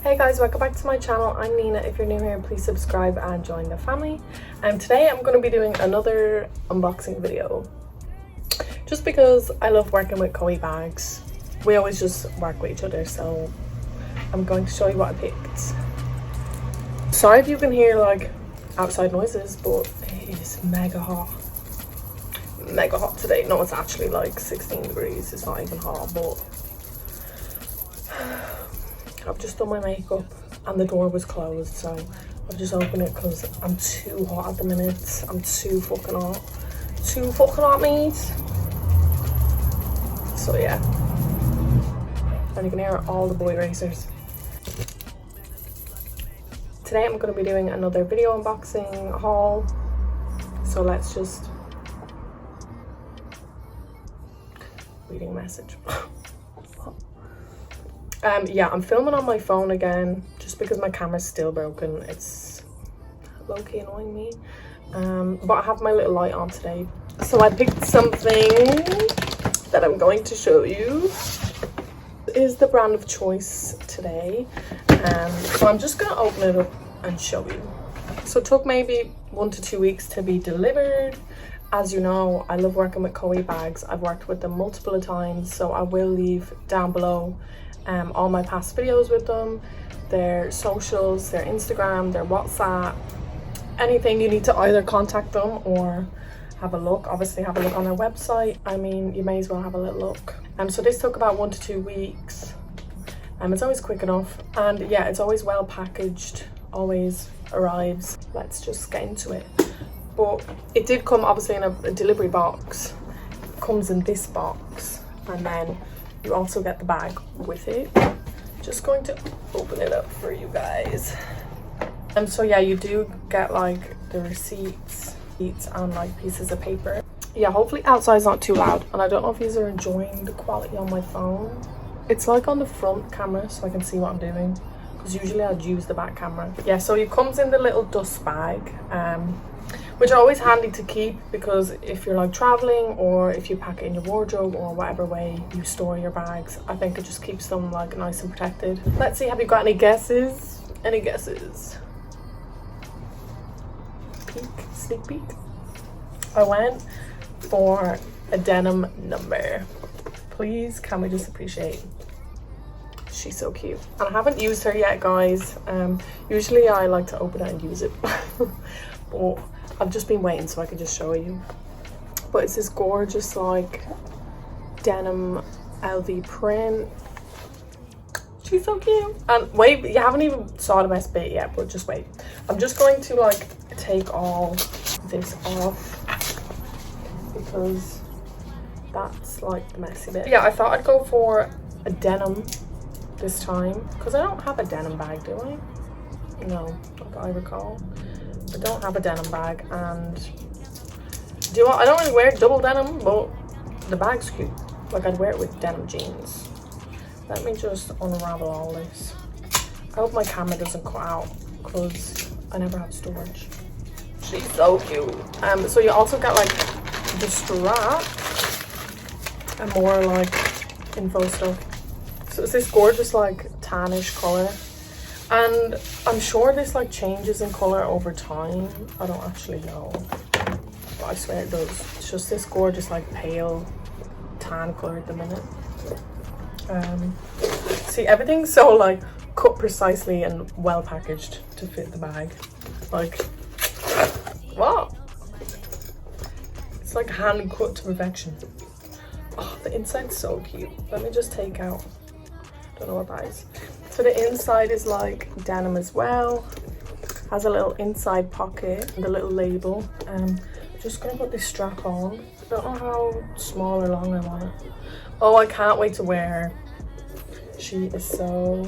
Hey guys, welcome back to my channel. I'm Nina. If you're new here, please subscribe and join the family. And today I'm going to be doing another unboxing video. Just because I love working with COEE bags. We always just work with each other, so I'm going to show you what I picked. Sorry if you can hear like outside noises, but it is mega hot. Mega hot today. No, it's actually like 16 degrees. It's not even hot, but I've just done my makeup and the door was closed, so I've just opened it because I'm too hot at the minute. I'm too fucking hot. Too fucking hot, mate. So yeah. And you can hear all the boy racers. Today I'm going to be doing another video unboxing haul. So let's just... reading message. Yeah, I'm filming on my phone again just because my camera's still broken. It's low-key annoying me. But I have my little light on today. So I picked something that I'm going to show you. It is the brand of choice today. So I'm just going to open it up and show you. So it took maybe 1 to 2 weeks to be delivered. As you know, I love working with COEE bags. I've worked with them multiple times, so I will leave down below all my past videos with them, their socials, their Instagram, their WhatsApp, anything you need to either contact them or have a look. Obviously have a look on their website. I mean, you may as well have a little look. So this took about 1 to 2 weeks. It's always quick enough, and yeah, it's always well packaged, always arrives. Let's just get into it. But it did come obviously in a delivery box. It comes in this box, and then you also get the bag with it. Just going to open it up for you guys. So yeah, you do get like the receipts and like pieces of paper. Yeah, hopefully outside's not too loud, and I don't know if you are enjoying the quality on my phone. It's like on the front camera so I can see what I'm doing, because usually I'd use the back camera. Yeah, so it comes in the little dust bag, which are always handy to keep, because if you're like traveling or if you pack it in your wardrobe or whatever way you store your bags, I think it just keeps them like nice and protected. Let's see, have you got any guesses? Any guesses? Sneak peek. I went for a denim number. Please, can we just appreciate? She's so cute. And I haven't used her yet, guys. Usually I like to open it and use it. But I've just been waiting so I could just show you. But it's this gorgeous like denim LV print. She's so cute. And wait, you haven't even saw the best bit yet, but just wait. I'm just going to like take all this off because that's like the messy bit. Yeah, I thought I'd go for a denim this time because I don't have a denim bag, do I? No, not that I recall. I don't have a denim bag, and do you know what? I don't really wear double denim, but the bag's cute. Like I'd wear it with denim jeans. Let me just unravel all this. I hope my camera doesn't cut out because I never have storage. She's so cute. So you also get like the strap and more like info stuff. So it's this gorgeous like tannish color. And I'm sure this like changes in color over time. I don't actually know, but I swear it does. It's just this gorgeous like pale tan color at the minute. See, everything's so like cut precisely and well packaged to fit the bag. Like, what? It's like hand cut to perfection. Oh, the inside's so cute. Let me just take out, don't know what that is. So the inside is like denim as well. Has a little inside pocket and a little label. Just gonna put this strap on. I don't know how small or long I want it. Oh, I can't wait to wear her. She is so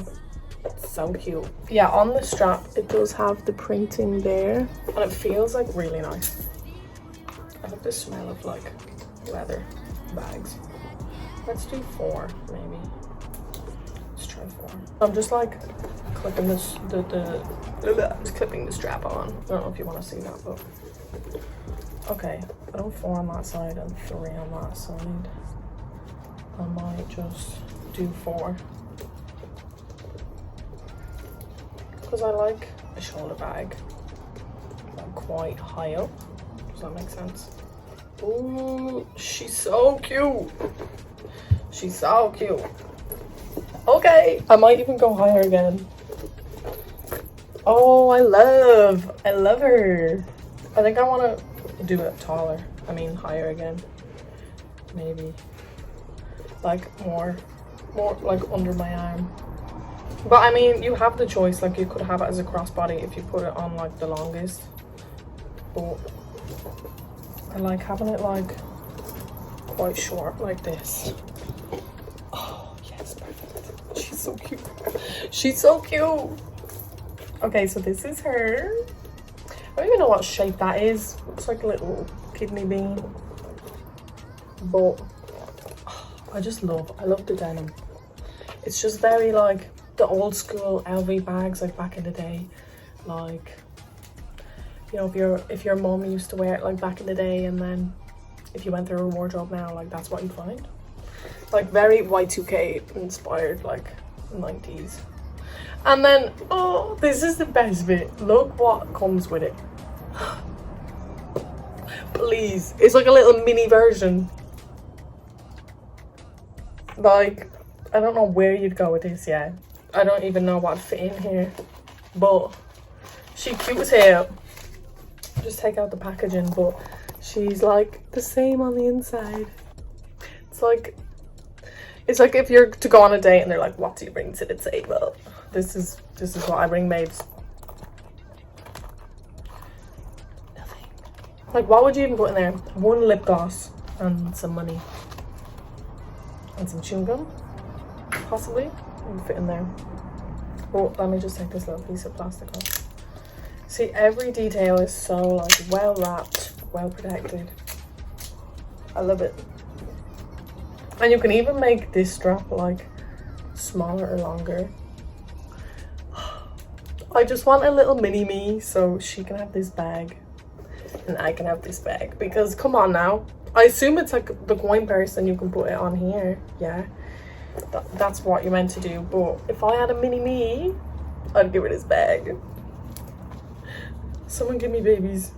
cute. Yeah, on the strap it does have the printing there, and it feels like really nice. I love the smell of like leather bags. Let's do 4 maybe. Let's try 4. I'm just like clipping this just clipping the strap on. I don't know if you want to see that, but okay, I don't 4 on that side and 3 on that side. I might just do 4. because I like a shoulder bag quite high up. Does that make sense? Ooh, she's so cute. She's so cute. Okay, I might even go higher again. Oh, I love her. I think I want to do it taller. I mean, higher again. Maybe. Like more like under my arm. But I mean, you have the choice. Like, you could have it as a crossbody if you put it on like the longest. But I like having it like quite short like this. Oh, yes, perfect. She's so cute. She's so cute. Okay, so this is her. I don't even know what shape that is. Looks like a little kidney bean. But I love the denim. It's just very like the old school LV bags, like back in the day. Like, you know, if your mom used to wear it like back in the day, and then if you went through a wardrobe now, like that's what you'd find. Like very Y2K inspired, like 90s. And then, oh, this is the best bit. Look what comes with it. Please, it's like a little mini version. Like, I don't know where you'd go with this yet. I don't even know what fit in here. But she's cute as hell. Just take out the packaging, but she's like the same on the inside. It's like if you're to go on a date and they're like, what do you bring to the table? This is what I bring, babes. Nothing. Like, what would you even put in there? One lip gloss and some money. And some chewing gum, possibly. It would fit in there. Oh, let me just take this little piece of plastic off. See, every detail is so like well wrapped, well protected. I love it. And you can even make this strap like smaller or longer. I just want a little mini me so she can have this bag and I can have this bag, because come on now. I assume it's like the coin purse and you can put it on here. Yeah, that's what you're meant to do. But if I had a mini me, I'd give her this bag. Someone give me babies,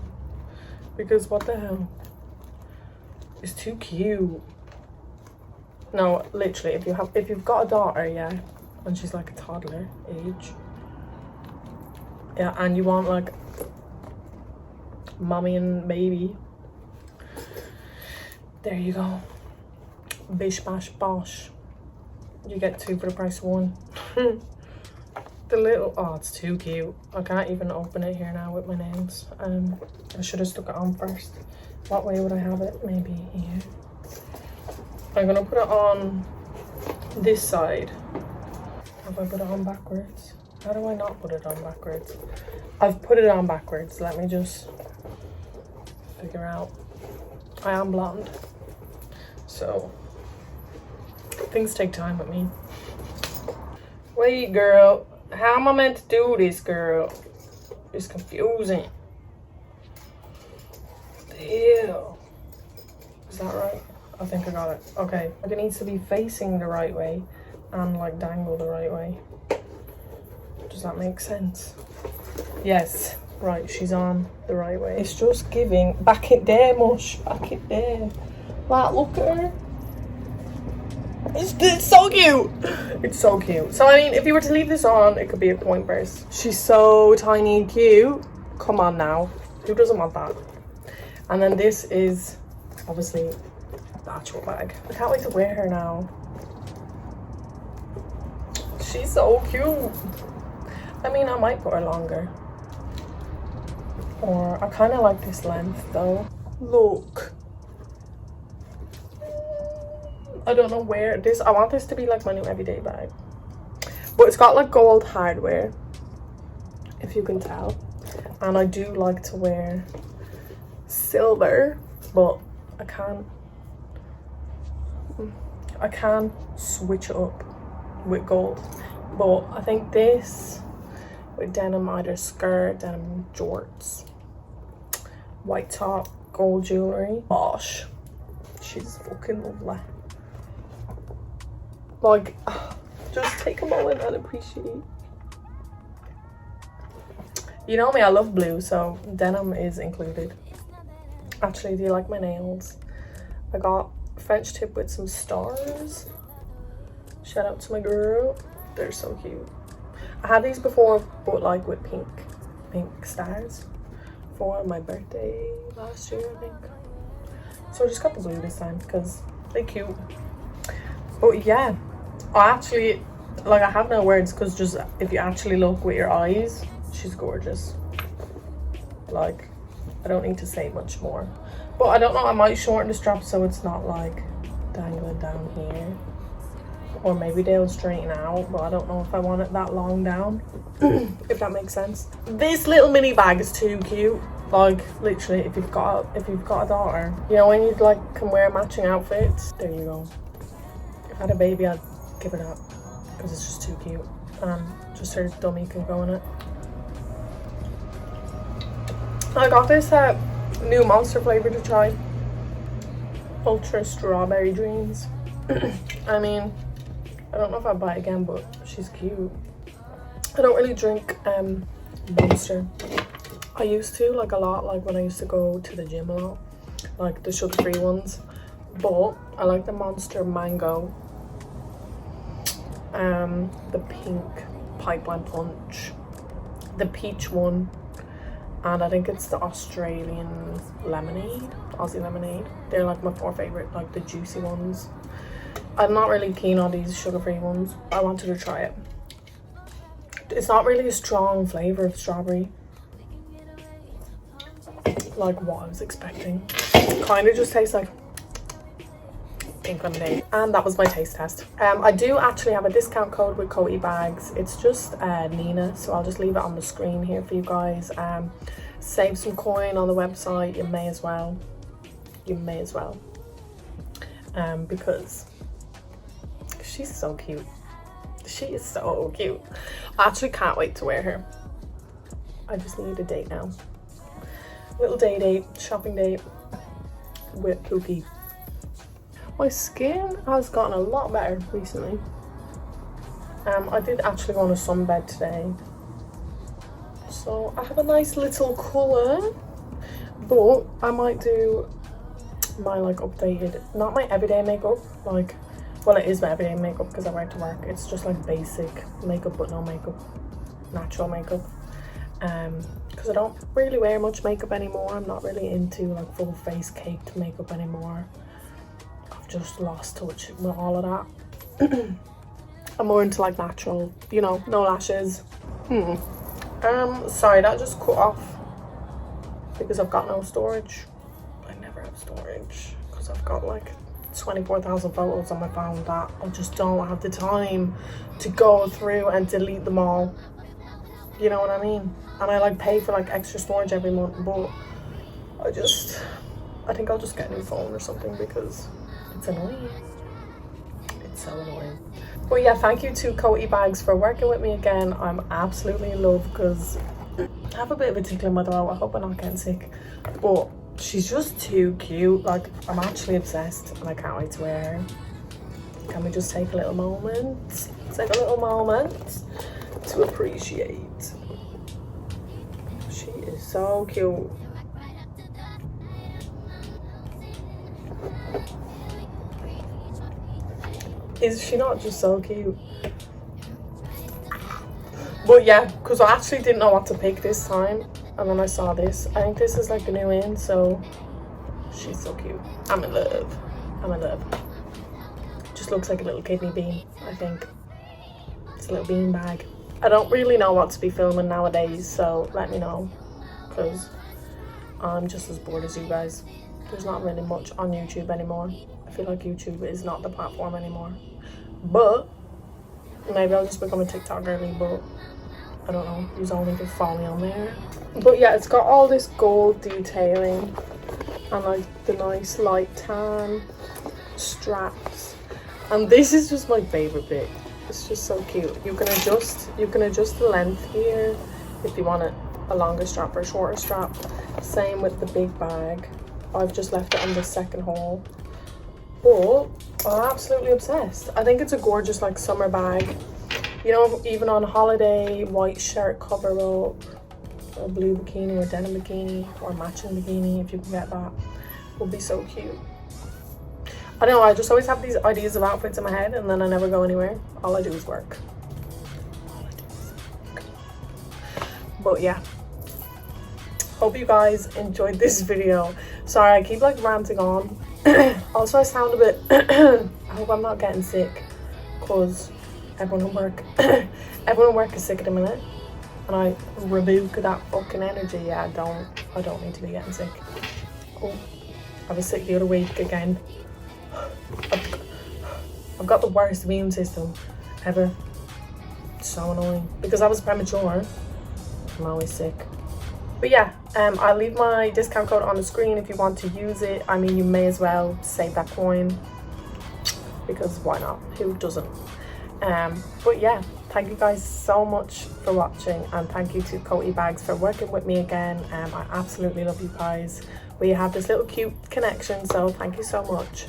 because what the hell? It's too cute. No, literally, if you've got a daughter, yeah, and she's like a toddler age, yeah, and you want like mommy and baby, there you go. Bish bash bosh. You get two for the price of one. The little, oh, it's too cute. I can't even open it here now with my nails. I should have stuck it on first. What way would I have it? Maybe here. I'm gonna put it on this side. Have I put it on backwards? How do I not put it on backwards? I've put it on backwards. Let me just figure out. I am blonde, so things take time with me. Wait, girl, how am I meant to do this, girl? It's confusing. Ew. Is that right? I think I got it. Okay, like it needs to be facing the right way and like dangle the right way. Does that make sense? Yes. Right, she's on the right way. It's just giving. Back it there, mush. Back it there. Like, look at her. It's so cute. It's so cute. So, I mean, if you were to leave this on, it could be a coin purse. She's so tiny and cute. Come on now. Who doesn't want that? And then this is obviously the actual bag. I can't wait to wear her now. She's so cute. I mean, I might put her longer. Or I kind of like this length though. Look. I don't know where this, I want this to be like my new everyday bag. But it's got like gold hardware, if you can tell. And I do like to wear silver, but I can switch it up with gold. But I think this with denim, either skirt, denim jorts, white top, gold jewelry. Gosh, she's fucking lovely. Like, just take a moment and appreciate. You know me, I love blue, so denim is included. Actually, do you like my nails? I got French tip with some stars. Shout out to my girl. They're so cute. I had these before, but like with pink stars for my birthday last year, I think. So I just got the blue this time because they're cute. But yeah, I actually, like, I have no words, because just if you actually look with your eyes, she's gorgeous. Like, I don't need to say much more. But I don't know, I might shorten the strap so it's not like dangling down here. Or maybe they'll straighten out, but I don't know if I want it that long down. If that makes sense. This little mini bag is too cute. Like, literally, if you've got a daughter, you know, when you like can wear matching outfits, there you go. If I had a baby, I'd give her that, because it's just too cute. And just her dummy can go in it. I got this new Monster flavor to try. Ultra Strawberry Dreams. I mean, I don't know if I'd buy it again, but she's cute. I don't really drink Monster. I used to, like, a lot, like when I used to go to the gym a lot, like the sugar-free ones. But I like the Monster Mango, the pink Pipeline Punch, the peach one, and I think it's the Australian lemonade, Aussie lemonade. They're like my 4 favorite, like the juicy ones. I'm not really keen on these sugar-free ones. I wanted to try it. It's not really a strong flavor of strawberry, like what I was expecting. It kind of just tastes like pink lemonade. And that was my taste test. I do actually have a discount code with COEEBAGS. It's just Nina, so I'll just leave it on the screen here for you guys. Save some coin on the website. You may as well. Because she's so cute. She is so cute. I actually can't wait to wear her. I just need a date now. Little date, shopping date with Pookie. My skin has gotten a lot better recently. I did actually go on a sunbed today, so I have a nice little colour. But I might do my like updated, not my everyday makeup, like, well, it is my everyday makeup because I wear it to work. It's just like basic makeup but no makeup, natural makeup. Because I don't really wear much makeup anymore. I'm not really into like full face caked makeup anymore. I've just lost touch with all of that. I'm more into like natural, you know, no lashes. Sorry, that just cut off because I've got no storage. I never have storage because I've got like 24,000 photos on my phone that I just don't have the time to go through and delete them all. You know what I mean? And I like pay for like extra storage every month, but I think I'll just get a new phone or something because it's annoying. It's so annoying. But yeah, thank you to COEEBAGS for working with me again. I'm absolutely in love because I have a bit of a tickle in my throat. I hope I'm not getting sick. But she's just too cute. Like, I'm actually obsessed and I can't wait to wear her. Can we just take a little moment? Take a little moment to appreciate. She is so cute. Is she not just so cute? But yeah, because I actually didn't know what to pick this time, and then I saw this. I think this is like the new in, so she's so cute. I'm in love. I'm in love. Just looks like a little kidney bean, I think. It's a little bean bag. I don't really know what to be filming nowadays, so let me know, because I'm just as bored as you guys. There's not really much on YouTube anymore. I feel like YouTube is not the platform anymore. But maybe I'll just become a TikTok girly, but I don't know. You all need to follow me on there. But yeah, it's got all this gold detailing and like the nice light tan straps. And this is just my favorite bit. It's just so cute. You can adjust the length here if you want it a longer strap or a shorter strap. Same with the big bag. I've just left it on the second hole. But I'm absolutely obsessed. I think it's a gorgeous like summer bag. You know, even on holiday, white shirt cover up, or blue bikini or denim bikini or matching bikini, if you can get that, would be so cute. I don't know, I just always have these ideas of outfits in my head and then I never go anywhere. All I do is work. But yeah, hope you guys enjoyed this video. Sorry, I keep like ranting on. Also, I sound a bit I hope I'm not getting sick, because everyone at work is sick at the minute, and I rebuke that fucking energy. Yeah, I don't need to be getting sick. Oh, I was sick the other week again. I've got the worst immune system ever. It's so annoying because I was premature. I'm always sick. But yeah, I'll leave my discount code on the screen if you want to use it. I mean, you may as well save that coin, because why not? Who doesn't? But yeah, thank you guys so much for watching, and thank you to COEE Bags for working with me again. I absolutely love you guys. We have this little cute connection, so thank you so much.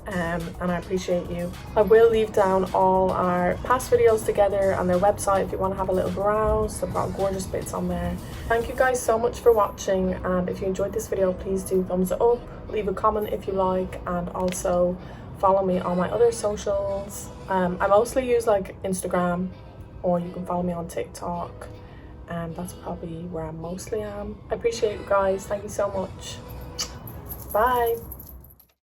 And I appreciate you. I will leave down all our past videos together on their website if you want to have a little browse. They've got gorgeous bits on there. Thank you guys so much for watching, and if you enjoyed this video, please do thumbs it up, leave a comment if you like, and also follow me on my other socials. I mostly use like Instagram, or you can follow me on TikTok, and that's probably where I mostly am. I appreciate you guys. Thank you so much. Bye.